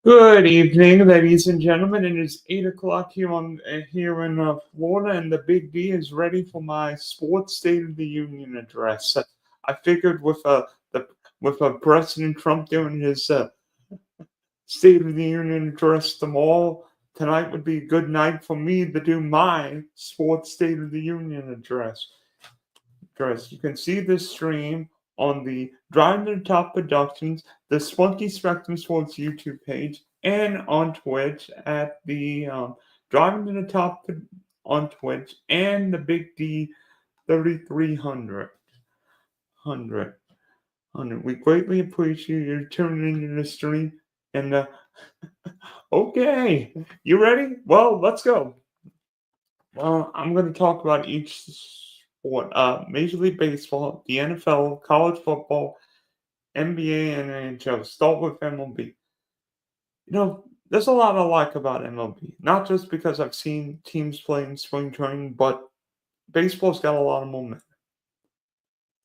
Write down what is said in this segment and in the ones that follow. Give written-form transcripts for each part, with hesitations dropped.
Good evening, ladies and gentlemen. It is 8 o'clock here in Florida, and the Big D is ready for my sports State of the Union address. I figured with President Trump doing his State of the Union address tomorrow, tonight would be a good night for me to do my sports State of the Union address. You can see this stream on the Driving to the Top Productions, the Spunky Spectrum Sports YouTube page, and on Twitch at the Driving to the Top on Twitch and the Big D 3300. We greatly appreciate you tuning into the stream. And okay, you ready? Well, let's go. Well, I'm going to talk about each sport: Major League Baseball, the NFL, college football, NBA, and NHL. Start with MLB. There's a lot I like about MLB. Not just because I've seen teams play in spring training, but baseball's got a lot of momentum.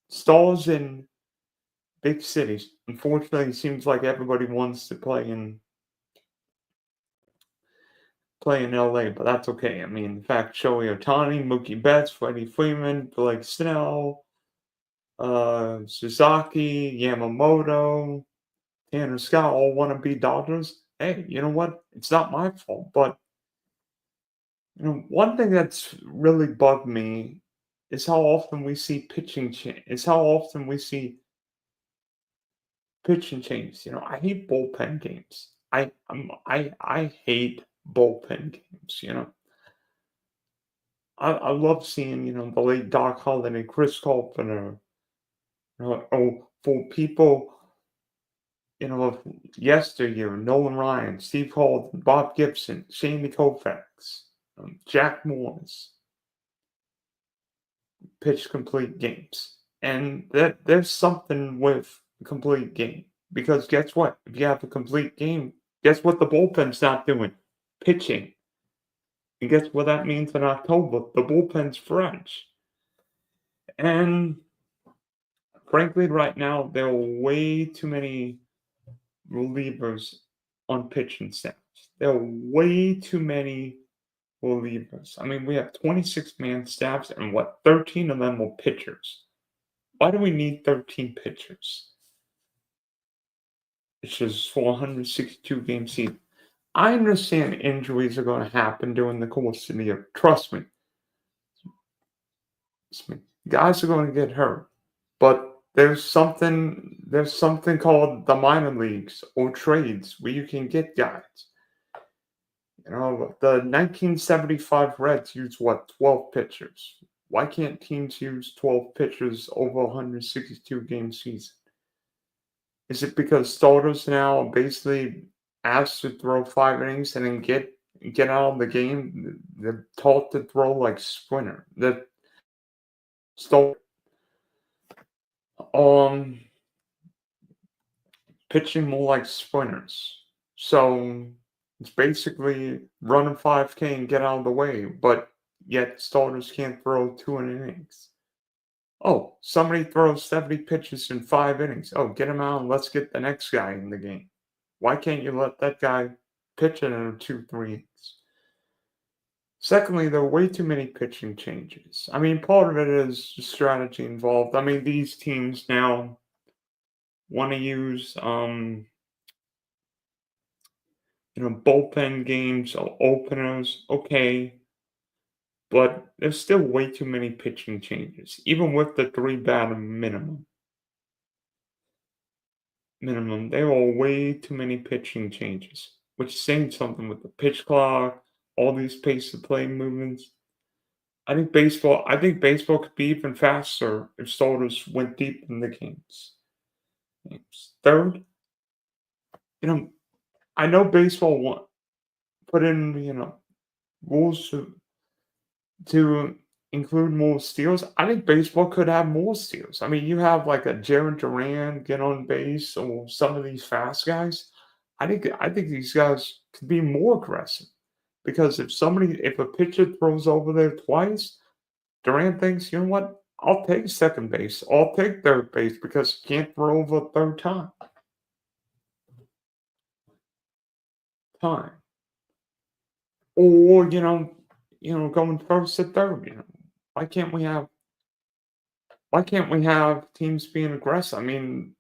Stars in big cities. Unfortunately, it seems like everybody wants to play in LA, but that's okay. I mean, in fact, Shohei Ohtani, Mookie Betts, Freddie Freeman, Blake Snell, Suzuki, Yamamoto, Tanner Scott all want to be Dodgers. Hey, you know what? It's not my fault. But one thing that's really bugged me is how often we see pitching changes. I hate bullpen games. I hate bullpen games. I love seeing the late Doc Holliday, Chris Carpenter. For people of yesteryear, Nolan Ryan, Steve Holden, Bob Gibson, Sandy Koufax, Jack Morris pitch complete games. And there's something with a complete game. Because guess what? If you have a complete game, guess what the bullpen's not doing? Pitching. And guess what that means in October? The bullpen's fresh. And frankly, right now, there are way too many relievers on pitching staffs. There are way too many relievers. I mean, we have 26-man staffs, and 13 of them are pitchers. Why do we need 13 pitchers? It's just for 162 game season. I understand injuries are going to happen during the course of the year. Trust me. Guys are going to get hurt. But there's something called the minor leagues or trades where you can get guys. The 1975 Reds used 12 pitchers. Why can't teams use 12 pitchers over a 162 game season? Is it because starters now are basically asked to throw 5 innings and then get out of the game? They're taught to throw like sprinter. That start pitching more like sprinters. So it's basically run a 5K and get out of the way, but yet starters can't throw 2 innings. Oh, somebody throws 70 pitches in 5 innings. Oh, get him out and let's get the next guy in the game. Why can't you let that guy pitch it in 2-3 innings? Secondly, there are way too many pitching changes. I mean, part of it is strategy involved. I mean, these teams now want to use bullpen games or openers, okay. But there's still way too many pitching changes, even with the 3 batter minimum. There are way too many pitching changes, which is saying something with the pitch clock, all these pace of play movements. I think baseball could be even faster if starters went deep in the games. Third, I know baseball put in, rules to include more steals. I think baseball could have more steals. I mean, you have like a Jared Duran get on base or some of these fast guys. I think these guys could be more aggressive because if a pitcher throws over there twice, Duran thinks, you know what? I'll take second base. I'll take third base because he can't throw over a third time. time. Or, going first to third, Why can't we have why can't we have teams being aggressive? I mean,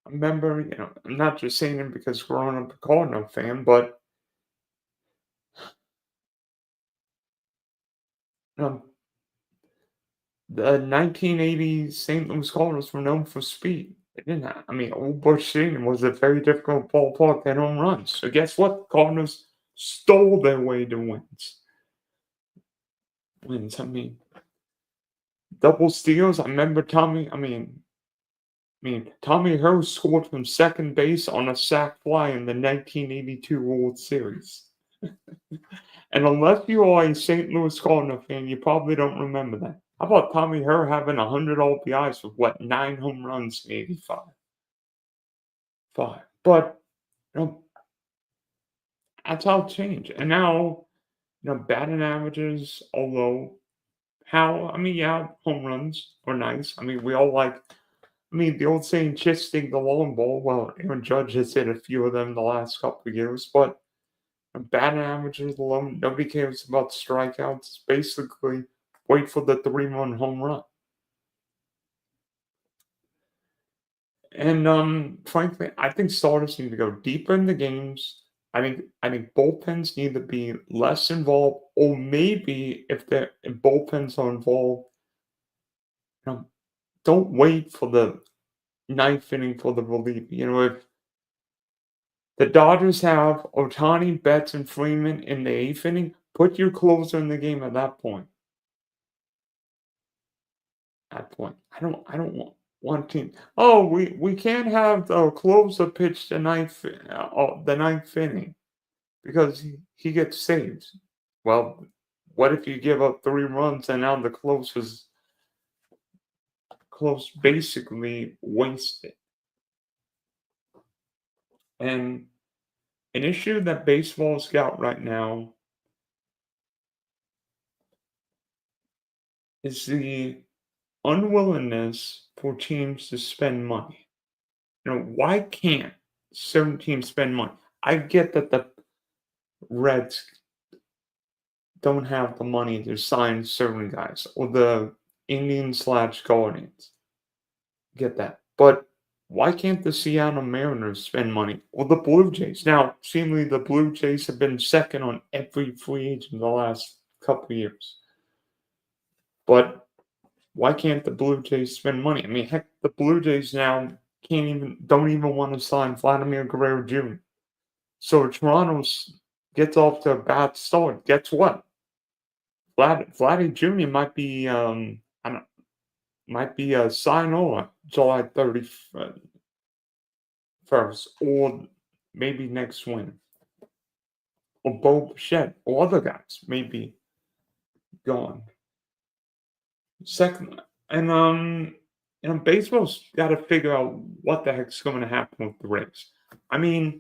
I remember, I'm not just saying it because growing up a Cardinal fan, but um, the 1980 St. Louis Cardinals were known for speed. They didn't have, I mean, Old Busch Stadium was a very difficult ballpark to hit home runs. So guess what? Cardinals stole their way to wins. I mean, double steals. I remember Tommy Hurst scored from second base on a sac fly in the 1982 World Series. And unless you are a St. Louis Cardinal fan, you probably don't remember that. How about Tommy Hurst having 100 RBIs with 9 home runs in 85? Five. But that's how it changed. And now, batting averages are low. Yeah, home runs are nice. I mean, we all like. The old saying, "Just think the long ball." Well, Aaron Judge has hit a few of them the last couple of years, but batting averages alone, nobody cares about strikeouts. It's basically wait for the 3-run home run. And frankly, I think starters need to go deeper in the games. I think bullpens need to be less involved, or maybe if bullpens are involved, don't wait for the ninth inning for the relief. If the Dodgers have Ohtani, Betts, and Freeman in the eighth inning, put your closer in the game at that point. I don't want team. Oh, we can't have the closer pitch the ninth inning because he gets saved. Well, what if you give up 3 runs and now the close basically wasted? And an issue that baseball's got right now is the unwillingness for teams to spend money. Why can't certain teams spend money? I get that the Reds don't have the money to sign certain guys, or the Indians/Guardians. Get that. But why can't the Seattle Mariners spend money? Or the Blue Jays? Now, seemingly the Blue Jays have been second on every free agent the last couple of years. But why can't the Blue Jays spend money? I mean, heck, the Blue Jays now don't even want to sign Vladimir Guerrero Jr. So Toronto gets off to a bad start. Guess what? Vladdy Jr. might be a sign over July 31st, or maybe next winter. Or Bo Bichette, or other guys may be gone. Second, and baseball's got to figure out what the heck's going to happen with the Rays. I mean,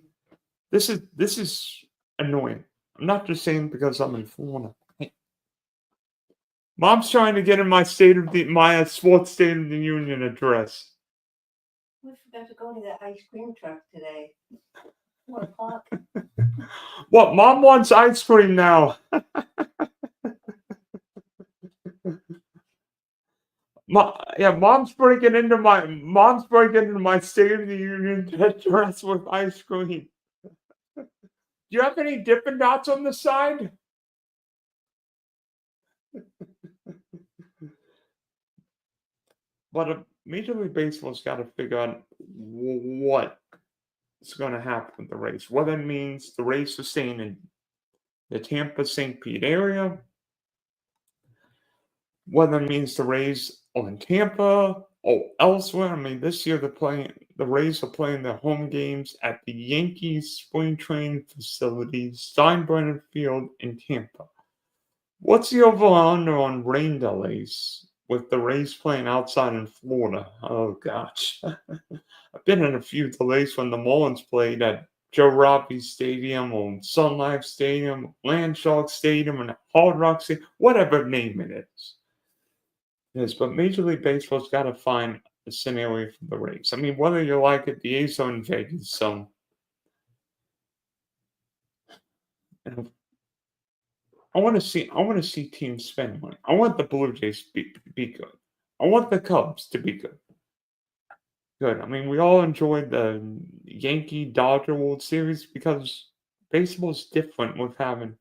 this is annoying. I'm not just saying because I'm in Florida. Hey, Mom's trying to get in my sports State of the Union address. We forgot to go to the ice cream truck today. 4:00. What? Mom wants ice cream now. Mom's breaking into my State of the Union address with ice cream. Do you have any Dippin' Dots on the side? But Major League Baseball's got to figure out what is going to happen with the race. Whether it means the race is staying in the Tampa-St. Pete area, whether it means the Rays are in Tampa or elsewhere. I mean, this year the Rays are playing their home games at the Yankees spring training facility, Steinbrenner Field in Tampa. What's the over/under on rain delays with the Rays playing outside in Florida? Oh gosh, I've been in a few delays when the Marlins played at Joe Robbie Stadium or Sun Life Stadium, Landshark Stadium, and Hard Rock Stadium, whatever name it is. Yes, but Major League Baseball's got to find a scenario for the Rays. I mean, whether you like it, the A's are in Vegas, so And I want to see teams spend money. I want the Blue Jays to be good. I want the Cubs to be good. Good. I mean, we all enjoyed the Yankee Dodger World Series because baseball is different with having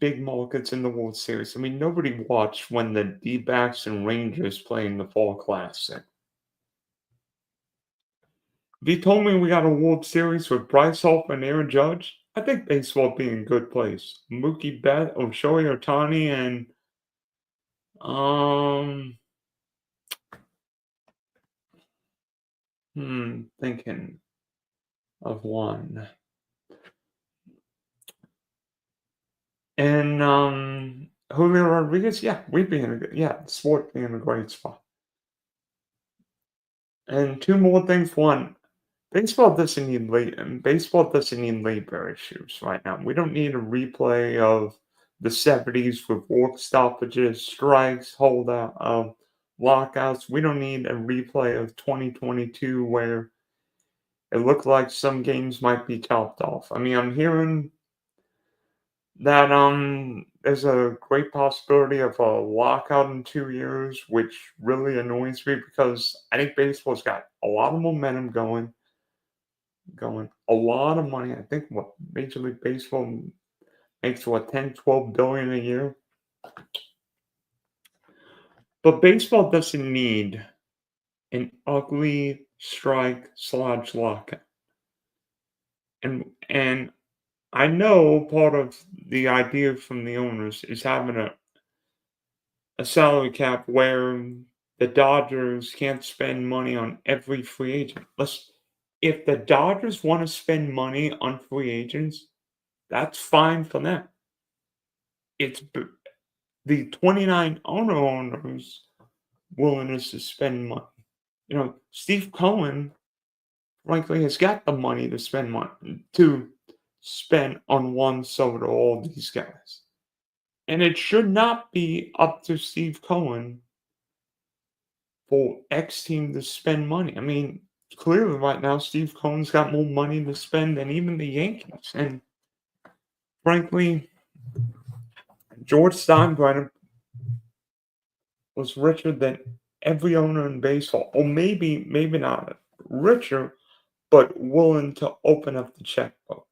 big markets in the World Series. I mean, nobody watched when the D-backs and Rangers play in the Fall Classic. If you told me we got a World Series with Bryce Harper and Aaron Judge, I think baseball would be in a good place. Mookie Betts, Shohei Ohtani, and um, thinking of one. And Julio Rodriguez, yeah, we'd be in the sport be in a great spot. And two more things. One, baseball doesn't need labor issues right now. We don't need a replay of the 70s with work stoppages, strikes, holdout, lockouts. We don't need a replay of 2022 where it looked like some games might be chopped off. I mean, I'm hearing that there's a great possibility of a lockout in 2 years, which really annoys me because I think baseball's got a lot of momentum going a lot of money. I think what Major League Baseball makes 10, 12 billion a year. But baseball doesn't need an ugly strike / lockout. And I know part of the idea from the owners is having a salary cap where the Dodgers can't spend money on every free agent. If the Dodgers want to spend money on free agents, that's fine for them. It's the 29 owners' willingness to spend money. You know, Steve Cohen, frankly, has got the money to spend on Juan Soto, all these guys. And it should not be up to Steve Cohen for X team to spend money. I mean, clearly right now, Steve Cohen's got more money to spend than even the Yankees. And frankly, George Steinbrenner was richer than every owner in baseball. Or maybe not richer, but willing to open up the checkbook.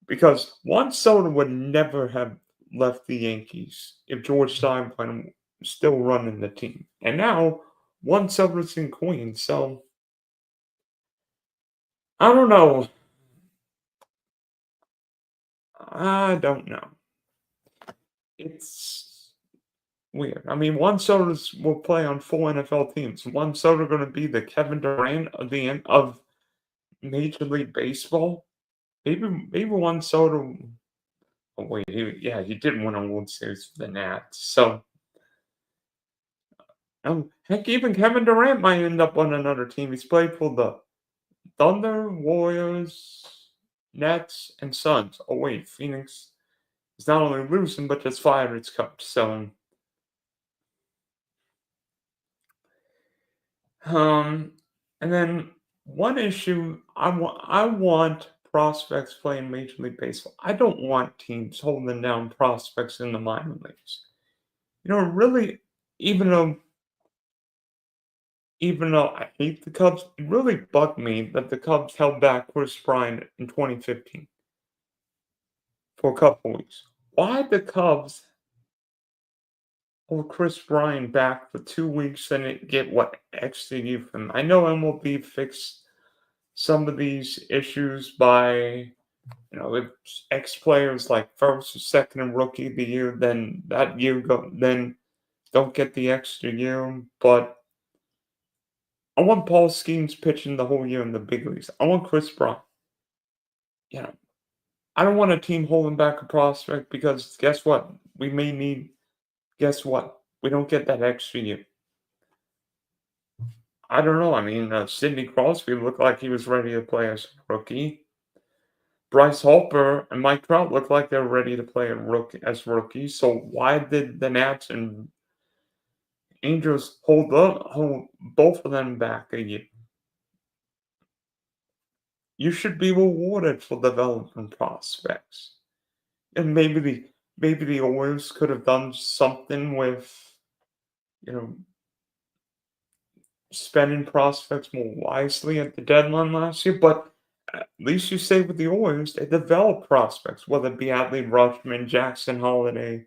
Because Juan Soto would never have left the Yankees if George Steinbrenner was still running the team. And now, Juan Soto's in Queens, so I don't know. I don't know. It's weird. I mean, Juan Soto will play on 4 NFL teams. Juan Soto going to be the Kevin Durant of the end of Major League Baseball? Maybe Juan Soto. Oh wait, he did win a World Series for the Nats. So, heck, even Kevin Durant might end up on another team. He's played for the Thunder, Warriors, Nets, and Suns. Oh wait, Phoenix is not only losing but just fired its coach. So, and then one issue I want prospects playing Major League Baseball. I don't want teams holding down prospects in the minor leagues. You know, really, even though I hate the Cubs, it really bugged me that the Cubs held back Chris Bryant in 2015 for a couple weeks. Why the Cubs hold Chris Bryant back for 2 weeks and get what extra year from him? I know MLB fixed some of these issues by, if X players like first or second and rookie of the year, then that year then don't get the extra year. But I want Paul Skeens pitching the whole year in the big leagues. I want Chris Bryant. I don't want a team holding back a prospect because guess what? Guess what? We don't get that extra year. I don't know. I mean, Sidney Crosby looked like he was ready to play as a rookie. Bryce Harper and Mike Trout looked like they're ready to play as rookies. So why did the Nats and Angels hold both of them back a year? You should be rewarded for development prospects. And maybe the Oilers could have done something with, you know, spending prospects more wisely at the deadline last year, but at least you say with the Oilers, they develop prospects, whether it be Adley Rutschman, Jackson Holiday,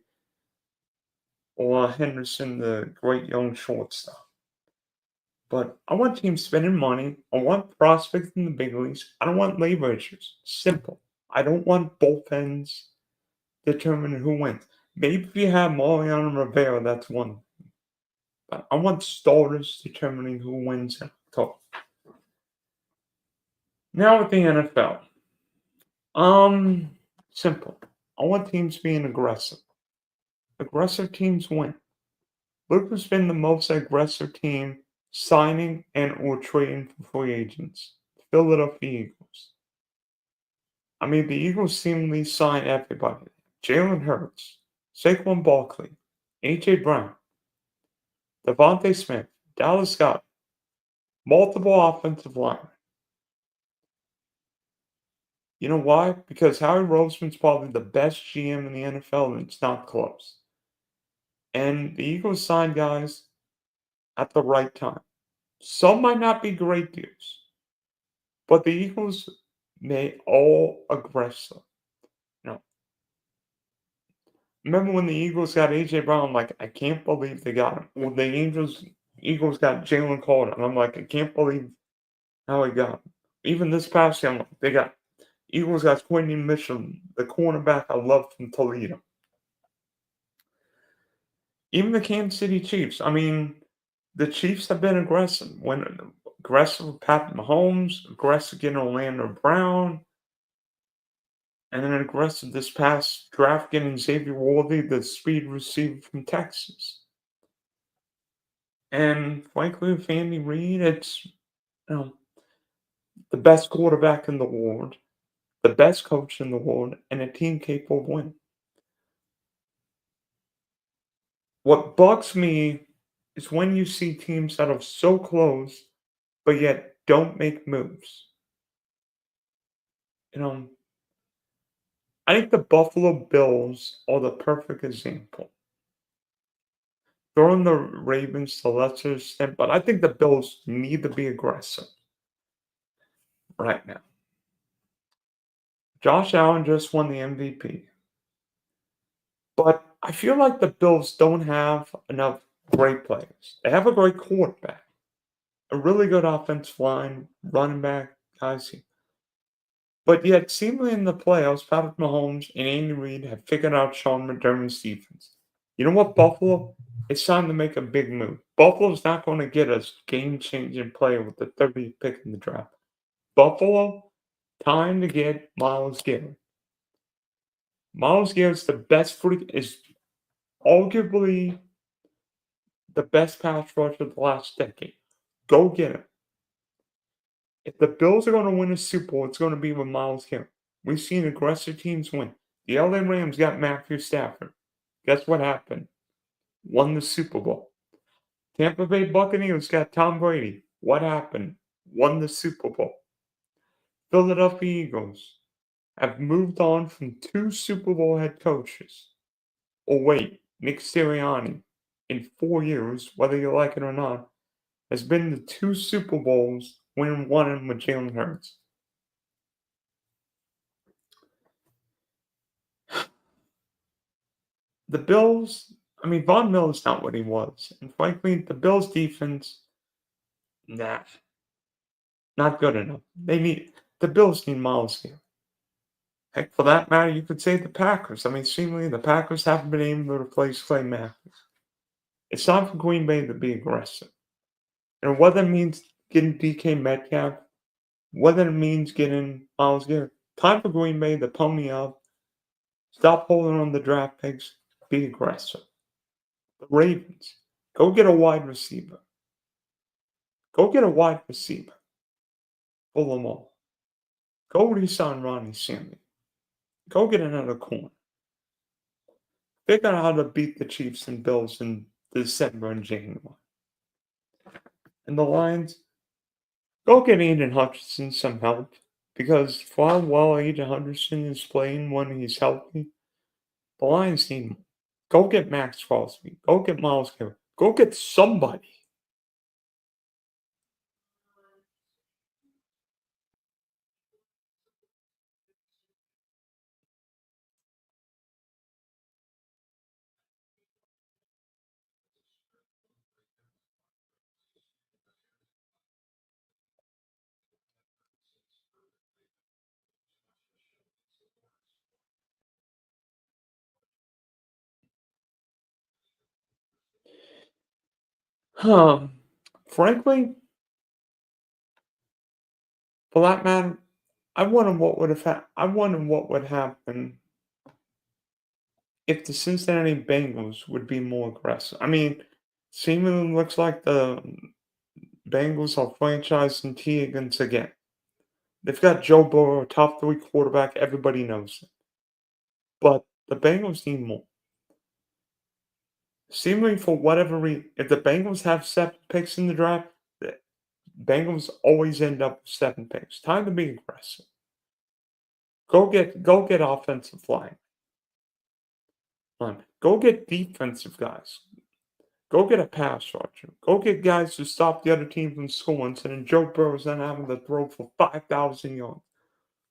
or Henderson, the great young shortstop. But I want teams spending money. I want prospects in the big leagues. I don't want labor issues. Simple. I don't want bullpens determining who wins. Maybe if you have Mariano Rivera, that's one. But I want starters determining who wins in October. Now with the NFL. Simple. I want teams being aggressive. Aggressive teams win. Look who's been the most aggressive team signing and or trading for free agents. Philadelphia Eagles. I mean, the Eagles seemingly signed everybody. Jalen Hurts, Saquon Barkley, A.J. Brown, Devontae Smith, Dallas Scott, multiple offensive linemen. You know why? Because Howie Roseman's probably the best GM in the NFL, and it's not close. And the Eagles signed guys at the right time. Some might not be great deals, but the Eagles made all aggressive. You know, remember when the Eagles got AJ Brown? I'm like, I can't believe they got him. Well, the Eagles got Jalen Carter, and I'm like, I can't believe how he got him. Even this past year, I'm like, they got Eagles got Quentin Mitchell, the cornerback I love from Toledo. Even the Kansas City Chiefs. I mean, the Chiefs have been aggressive. Aggressive with Pat Mahomes, aggressive getting Orlando Brown, and then aggressive this past draft getting Xavier Worthy, the speed receiver from Texas. And frankly, with Andy Reid, it's the best quarterback in the world, the best coach in the world, and a team capable of winning. What bugs me is when you see teams that are so close, but yet don't make moves. You know, I think the Buffalo Bills are the perfect example. Throwing the Ravens to lesser extent, but I think the Bills need to be aggressive right now. Josh Allen just won the MVP. But I feel like the Bills don't have enough great players. They have a great quarterback, a really good offensive line, running back, guys. But yet, seemingly in the playoffs, Patrick Mahomes and Andy Reid have figured out Sean McDermott's defense. You know what, Buffalo? It's time to make a big move. Buffalo's not going to get a game-changing player with the 30th pick in the draft. Buffalo, time to get Myles Garrett. Myles Garrett's the best is arguably the best pass rusher of the last decade. Go get him. If the Bills are going to win a Super Bowl, it's going to be with Myles Garrett. We've seen aggressive teams win. The LA Rams got Matthew Stafford. Guess what happened? Won the Super Bowl. Tampa Bay Buccaneers got Tom Brady. What happened? Won the Super Bowl. Philadelphia Eagles have moved on from 2 Super Bowl head coaches. Oh wait, Nick Sirianni, in 4 years, whether you like it or not, has been to 2 Super Bowls, winning one with Jalen Hurts. The Bills, I mean, Von Miller's not what he was. And frankly, the Bills' defense, nah, not good enough. The Bills need Myles Garrett. Heck, for that matter, you could say the Packers. I mean, seemingly the Packers haven't been able to replace Clay Matthews. It's time for Green Bay to be aggressive. And whether it means getting DK Metcalf, whether it means getting Myles Garrett, time for Green Bay to pony up, stop holding on the draft picks, be aggressive. The Ravens, go get a wide receiver. Go get a wide receiver. Pull them all. Go re-sign Ronnie Stanley. Go get another corner. Figure out how to beat the Chiefs and Bills in December and January. And the Lions, go get Aiden Hutchinson some help. because for how well Aiden Henderson is playing when he's healthy, the Lions need more. Go get Max Crosby. Go get Miles Garrett. Go get somebody. Frankly, for that matter, I wonder what would happen if the Cincinnati Bengals would be more aggressive. I mean, seemingly looks like the Bengals are franchising T. Higgins again. They've got Joe Burrow, a top 3 quarterback. Everybody knows it. But the Bengals need more. Seemingly, for whatever reason, if the Bengals have 7 picks in the draft, the Bengals always end up with 7 picks. Time to be aggressive. Go get offensive line. Go get defensive guys. Go get a pass rusher. Go get guys to stop the other team from scoring, so then Joe Burrow's not having to throw for 5,000 yards.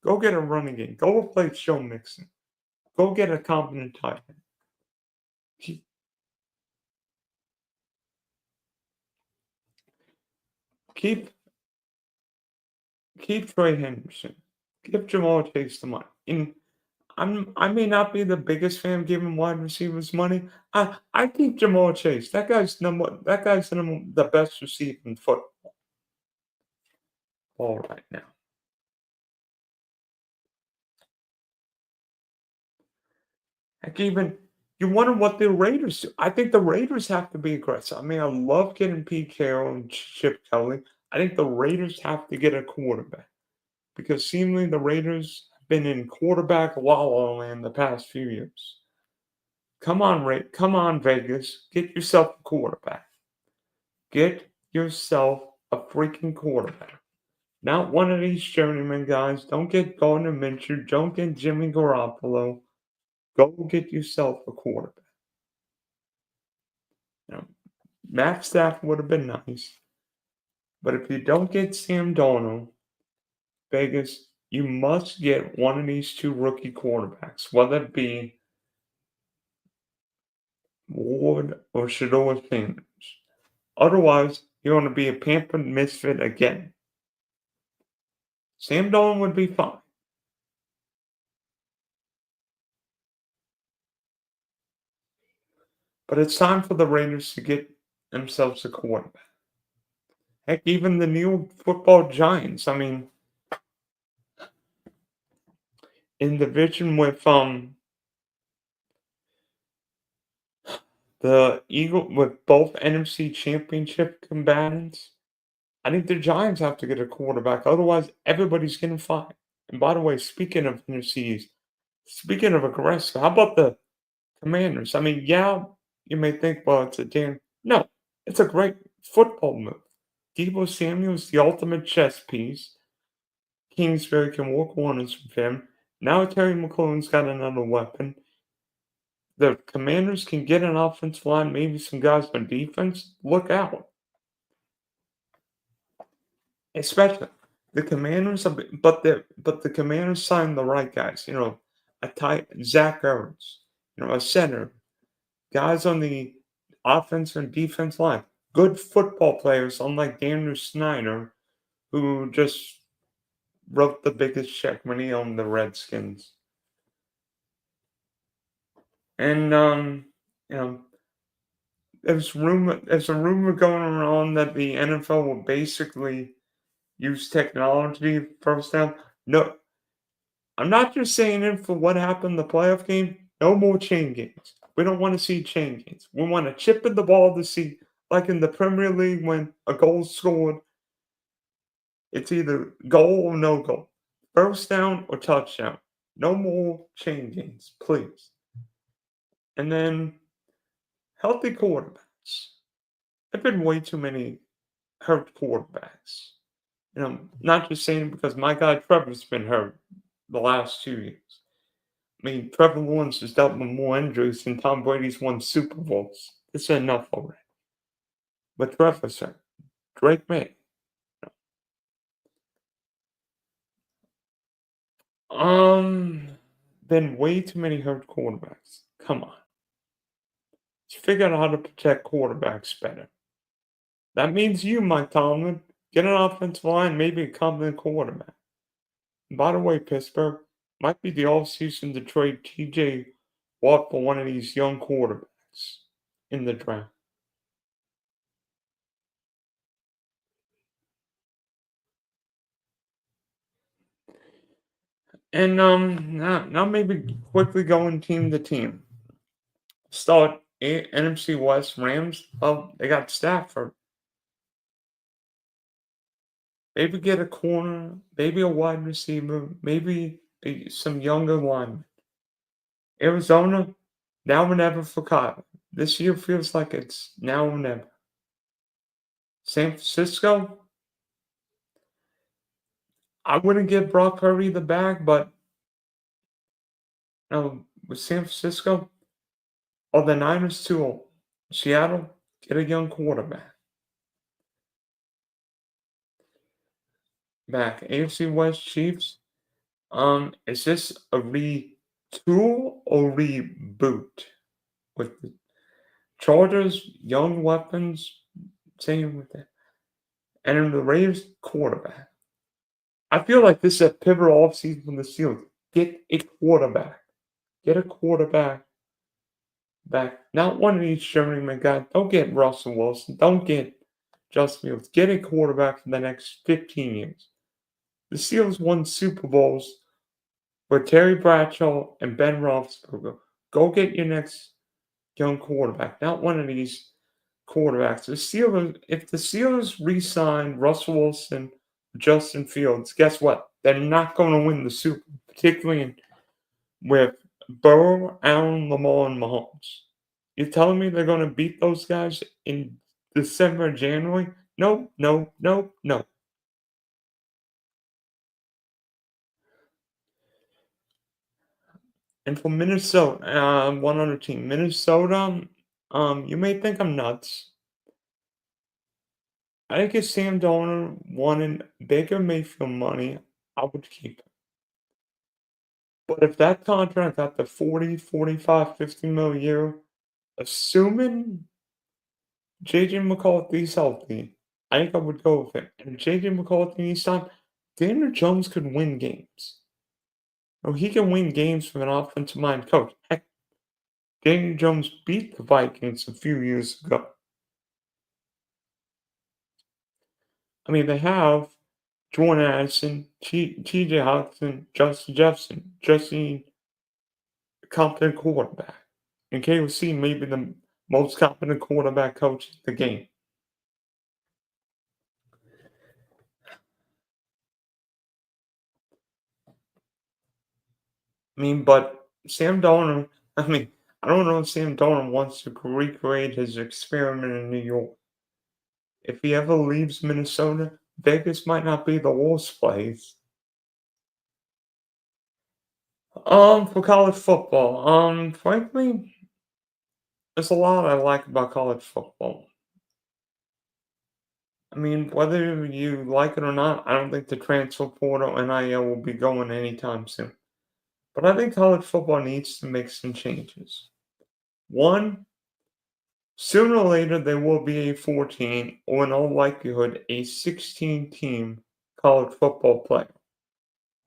Go get a running game. Go replace Joe Mixon. Go get a competent tight end. Keep Trey Henderson. Give Jamal Chase the money. And I may not be the biggest fan of giving wide receivers money. I think Jamal Chase. That guy's the best receiver in football right now. Heck, even you wonder what the Raiders do. I think the Raiders have to be aggressive. I mean, I love getting Pete Carroll and Chip Kelly. I think the Raiders have to get a quarterback because seemingly the Raiders have been in quarterback la la land the past few years. Come on, Vegas, get yourself a quarterback. Get yourself a freaking quarterback. Not one of these journeyman guys. Don't get Gardner Minshew. Don't get Jimmy Garoppolo. Go get yourself a quarterback. You know, Matt Stafford would have been nice. But if you don't get Sam Darnold, Vegas, you must get one of these 2 rookie quarterbacks, whether it be Ward or Shedeur Sanders. Otherwise, you're going to be a pampered misfit again. Sam Darnold would be fine. But it's time for the Raiders to get themselves a quarterback. Heck, even the New York Football Giants. I mean, in division with the Eagle with both NFC Championship combatants, I think the Giants have to get a quarterback. Otherwise, everybody's getting fired. And by the way, speaking of NFCs, speaking of aggressive, how about the Commanders? I mean, yeah, you may think, well, it's a damn no, it's a great football move. Deebo Samuel's the ultimate chess piece. Kingsbury can work wonders with him. Now Terry McLaurin's got another weapon. The Commanders can get an offensive line, maybe some guys on defense. Look out. Especially the Commanders, but the Commanders signed the right guys. You know, Zach Ertz, a center, guys on the offense and defense line, good football players, unlike Daniel Snyder, who just wrote the biggest check when he owned the Redskins. And there's a rumor going around that the NFL will basically use technology first down. No, I'm not just saying it for what happened in the playoff game. No more chain games. We don't want to see chain games. We want to chip in the ball to see, like in the Premier League, when a goal scored, it's either goal or no goal, first down or touchdown. No more chain games, please. And then healthy quarterbacks. There have been way too many hurt quarterbacks. Not just saying it because my guy Trevor's been hurt the last 2 years. I mean, Trevor Lawrence has dealt with more injuries than Tom Brady's won Super Bowls. It's enough already. But Trevor said, Drake May. Been way too many hurt quarterbacks. Come on. Let's figure out how to protect quarterbacks better. That means you, Mike Tomlin, get an offensive line, maybe a competent quarterback. And by the way, Pittsburgh, might be the offseason to trade TJ Watt for one of these young quarterbacks in the draft. And now maybe quickly going team to team. Start NFC West Rams. Oh, they got Stafford. Maybe get a corner, maybe a wide receiver, maybe some younger linemen. Arizona, now or never for Kyle. This year feels like it's now or never. San Francisco, I wouldn't give Brock Purdy the bag, but with San Francisco, the Niners too old. Seattle, get a young quarterback. Back. AFC West Chiefs, is this a retool or reboot? With the Chargers, young weapons, same with that. And in the Ravens, quarterback. I feel like this is a pivotal offseason from the Steelers. Get a quarterback. Get a quarterback back. Not one of these journeyman guys. Don't get Russell Wilson. Don't get Justin Fields. Get a quarterback for the next 15 years. The Steelers won Super Bowls with Terry Bradshaw and Ben Roethlisberger. Go get your next young quarterback. Not one of these quarterbacks. If the Steelers re-sign Russell Wilson, Justin Fields, guess what? They're not going to win the Super Bowl, particularly with Burrow, Allen, Lamar, and Mahomes. You're telling me they're going to beat those guys in December, January? No, no, no, no. And for Minnesota, one other team, Minnesota, you may think I'm nuts. I think if Sam Darnold wanted Baker Mayfield money, I would keep it. But if that contract got to 40, 45, 50 mil a year, assuming JJ McCarthy's healthy, I think I would go with it. And if JJ McCarthy needs time, Daniel Jones could win games. Oh, he can win games with an offensive mind coach. Heck, Daniel Jones beat the Vikings a few years ago. I mean, they have Jordan Addison, TJ Hawkinson, Justin Jefferson, Jesse competent quarterback. And KOC may be the most competent quarterback coach in the game. I mean, but Sam Darnold, I don't know if Sam Darnold wants to recreate his experiment in New York. If he ever leaves Minnesota, Vegas might not be the worst place. For college football, frankly, there's a lot I like about college football. I mean, whether you like it or not, I don't think the transfer portal NIL will be going anytime soon. But I think college football needs to make some changes. One, sooner or later there will be a 14 or in all likelihood a 16 team college football playoff.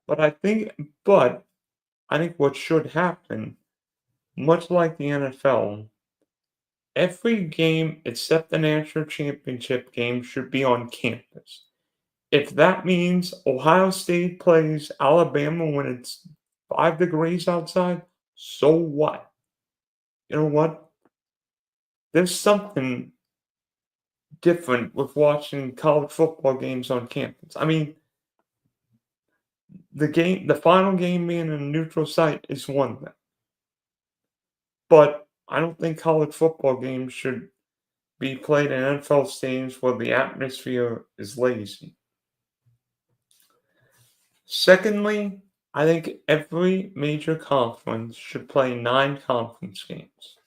But I think what should happen, much like the NFL, every game except the national championship game should be on campus. If that means Ohio State plays Alabama when it's 5 degrees outside, so what? You know what? There's something different with watching college football games on campus. I mean, the final game being in a neutral site is one thing. But I don't think college football games should be played in NFL stadiums where the atmosphere is lazy. Secondly, I think every major conference should play 9 conference games.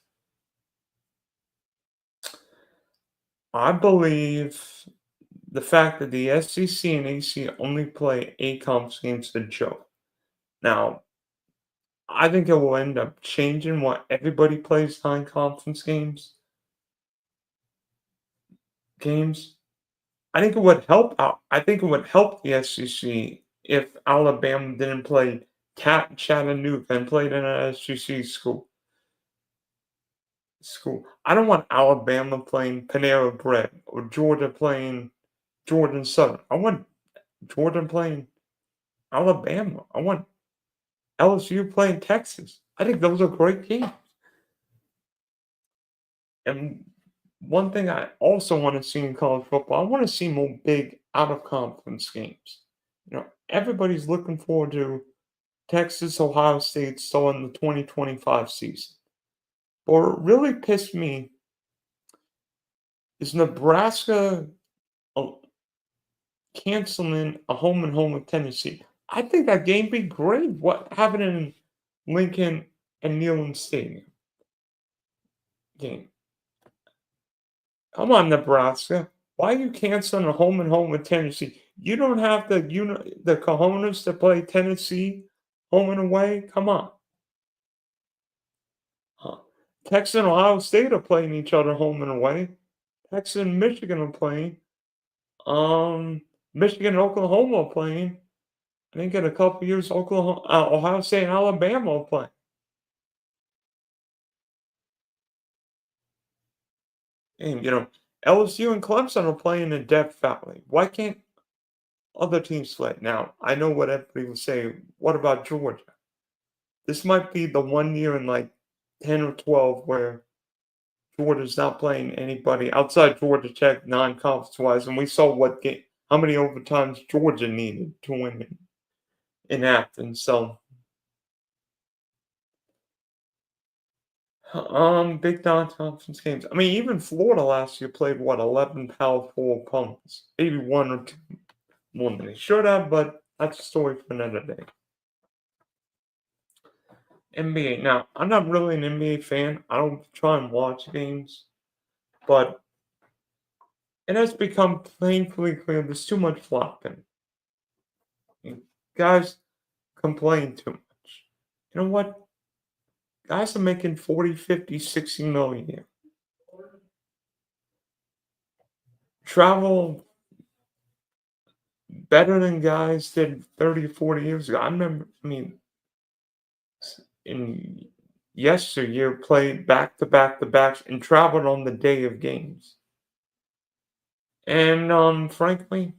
I believe the fact that the SEC and AC only play 8 conference games is a joke. Now, I think it will end up changing what everybody plays 9 conference games. I think it would help out. I think it would help the SEC if Alabama didn't play Chattanooga and played in an SEC school. I don't want Alabama playing Panera Bread or Georgia playing Georgia Southern. I want Georgia playing Alabama. I want LSU playing Texas. I think those are great games. And one thing I also want to see in college football, I want to see more big out of conference games. Everybody's looking forward to Texas, Ohio State starting the 2025 season. But what really pissed me is Nebraska canceling a home and home with Tennessee. I think that game be great. What happened in Lincoln and Neyland Stadium game? Come on, Nebraska. Why are you canceling a home and home with Tennessee? You don't have the cojones to play Tennessee home and away? Come on. Huh. Texas and Ohio State are playing each other home and away. Texas and Michigan are playing. Michigan and Oklahoma are playing. I think in a couple years, Ohio State and Alabama are playing. And LSU and Clemson are playing in Death Valley. Why can't other teams play? Now, I know what everybody will say. What about Georgia? This might be the one year in like 10 or 12 where Georgia's not playing anybody outside Georgia Tech non-conference wise, and we saw how many overtimes Georgia needed to win in Athens. So, big non-conference games. I mean, even Florida last year played 11 powerful opponents, maybe one or two more than they should have, but that's a story for another day. NBA. Now, I'm not really an NBA fan. I don't try and watch games, but it has become painfully clear there's too much flopping. Guys complain too much. You know what? Guys are making 40, 50, 60 million a year. Travel better than guys did 30 or 40 years ago. In yesteryear, played back to back to backs and traveled on the day of games. And frankly,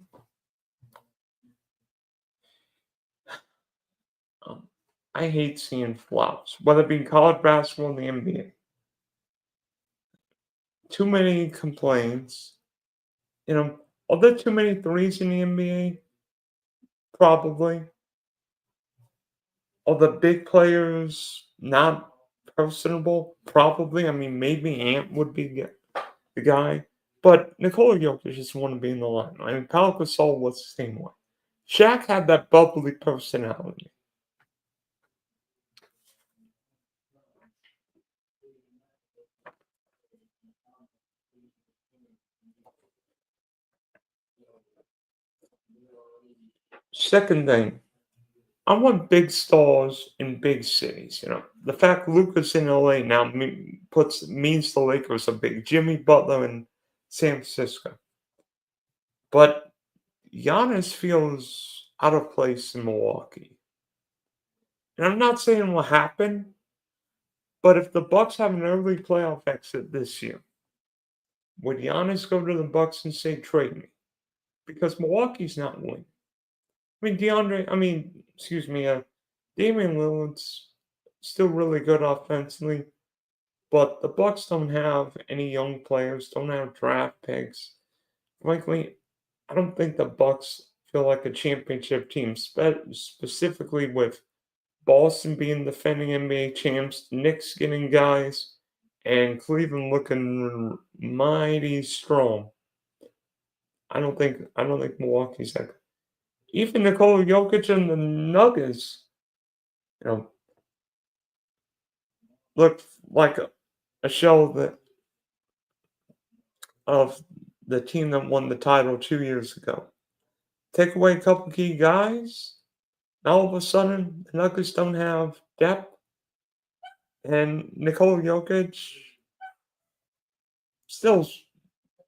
I hate seeing flops, whether it be college basketball or the NBA. Too many complaints. Are there too many threes in the NBA? Probably. Are the big players not personable? Probably. I mean, maybe Ant would be the guy. But Nikola Jokic just want to be in the line. I mean, Pau Gasol was the same way. Shaq had that bubbly personality. Second thing, I want big stars in big cities. The fact Luka's in LA now means the Lakers are big. Jimmy Butler in San Francisco, but Giannis feels out of place in Milwaukee. And I'm not saying what happened, but if the Bucks have an early playoff exit this year, would Giannis go to the Bucks and say trade me? Because Milwaukee's not winning. Damian Lillard's still really good offensively, but the Bucks don't have any young players, don't have draft picks. Frankly, I don't think the Bucks feel like a championship team, specifically with Boston being defending NBA champs, Knicks getting guys, and Cleveland looking mighty strong. I don't think Milwaukee's that good. even Nikola Jokic and the Nuggets, looked like a show of the team that won the title 2 years ago. Take away a couple key guys, now all of a sudden the Nuggets don't have depth, and Nikola Jokic still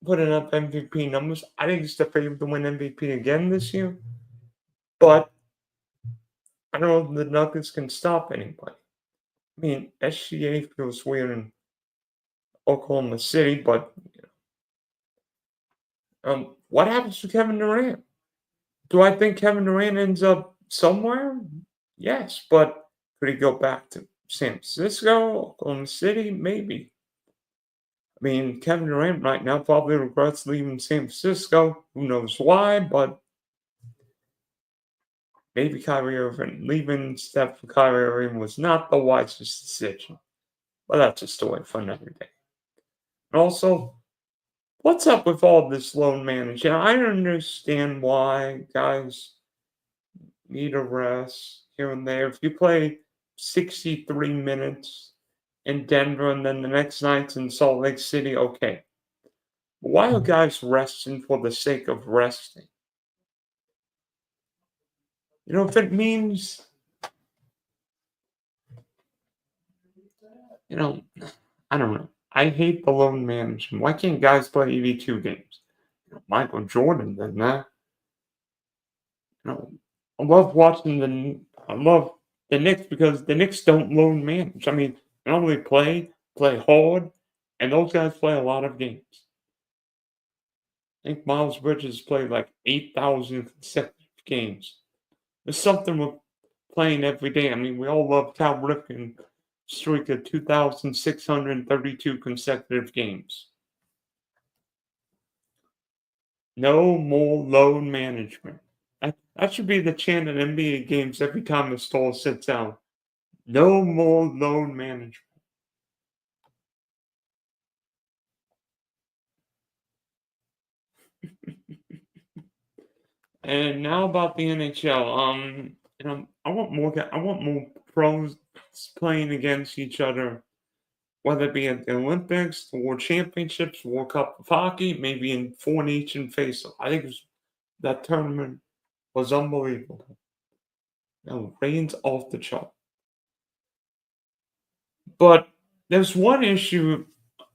putting up MVP numbers. I think he's the favorite to win MVP again this year, but I don't know if the Nuggets can stop anybody. I mean, SGA feels weird in Oklahoma City, but what happens to Kevin Durant? Do I think Kevin Durant ends up somewhere? Yes, but could he go back to San Francisco, Oklahoma City? Maybe. I mean, Kevin Durant right now probably regrets leaving San Francisco. Who knows why, but maybe Kyrie Irving leaving Steph for Kyrie Irving was not the wisest decision. But that's a story for another day. And also, what's up with all this load management? I don't understand why guys need a rest here and there. If you play 63 minutes in Denver and then the next night's in Salt Lake City, okay. But why are guys resting for the sake of resting? If it means, I don't know. I hate the load management. Why can't guys play 82 games? Michael Jordan did that. I love the Knicks because the Knicks don't load manage. I mean, they not only play hard, and those guys play a lot of games. I think Miles Bridges played like 8,000 consecutive games. There's something with playing every day. I mean, we all love Cal Ripken's streak of 2,632 consecutive games. No more load management. That should be the chant at NBA games every time a stall sits down. No more load management. And now about the NHL. I want more pros playing against each other, whether it be at the Olympics, the World Championships, World Cup of Hockey, maybe in Four Nation Face-Off. I think that tournament was unbelievable. Reigns off the chart. But there's one issue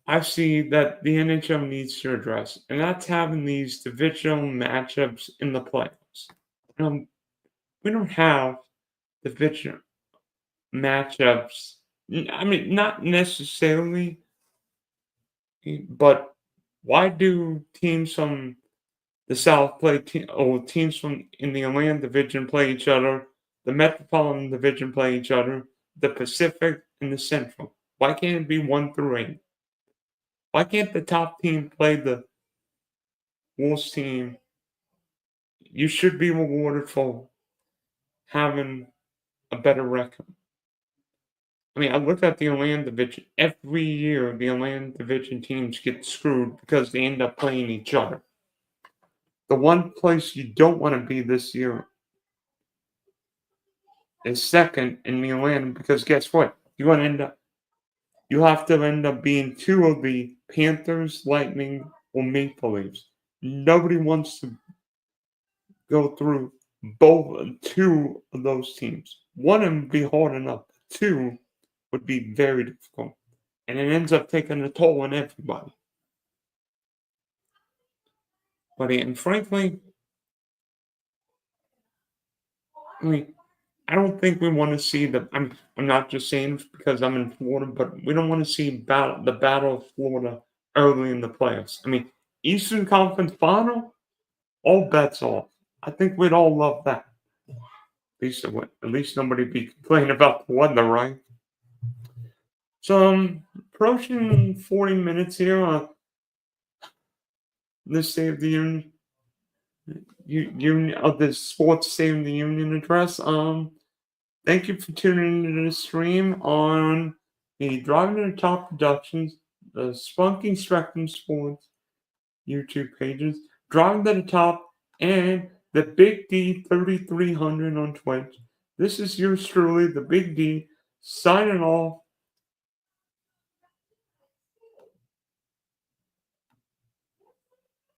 I see that the NHL needs to address, and that's having these divisional matchups in the playoffs. We don't have divisional matchups. I mean, not necessarily, but why do teams from the South play teams from in the Atlantic Division play each other? The Metropolitan Division play each other. The Pacific and the Central. Why can't it be 1 through 8? Why can't the top team play the worst team? You should be rewarded for having a better record. I mean, I looked at the Atlantic Division. Every year, the Atlantic Division teams get screwed because they end up playing each other. The one place you don't want to be this year is second in the Atlantic because guess what? You have to end up being 2 of the Panthers, Lightning, or Maple Leafs. Nobody wants to go through 2 of those teams. One of them would be hard enough. 2 would be very difficult. And it ends up taking a toll on everybody. And frankly, I mean, I don't think we want to see I'm not just saying because I'm in Florida, but we don't want to see the Battle of Florida early in the playoffs. I mean, Eastern Conference Final, all bets off. I think we'd all love that. At least nobody be complaining about the weather, right? So I'm approaching 40 minutes here on this State of the Union of the Sports State of the Union address. Thank you for tuning into the stream on the Driving to the Top Productions, the Spunking Spectrum Sports YouTube pages, Driving to the Top, and the Big D 3300 on Twitch. This is yours truly, the Big D, signing off.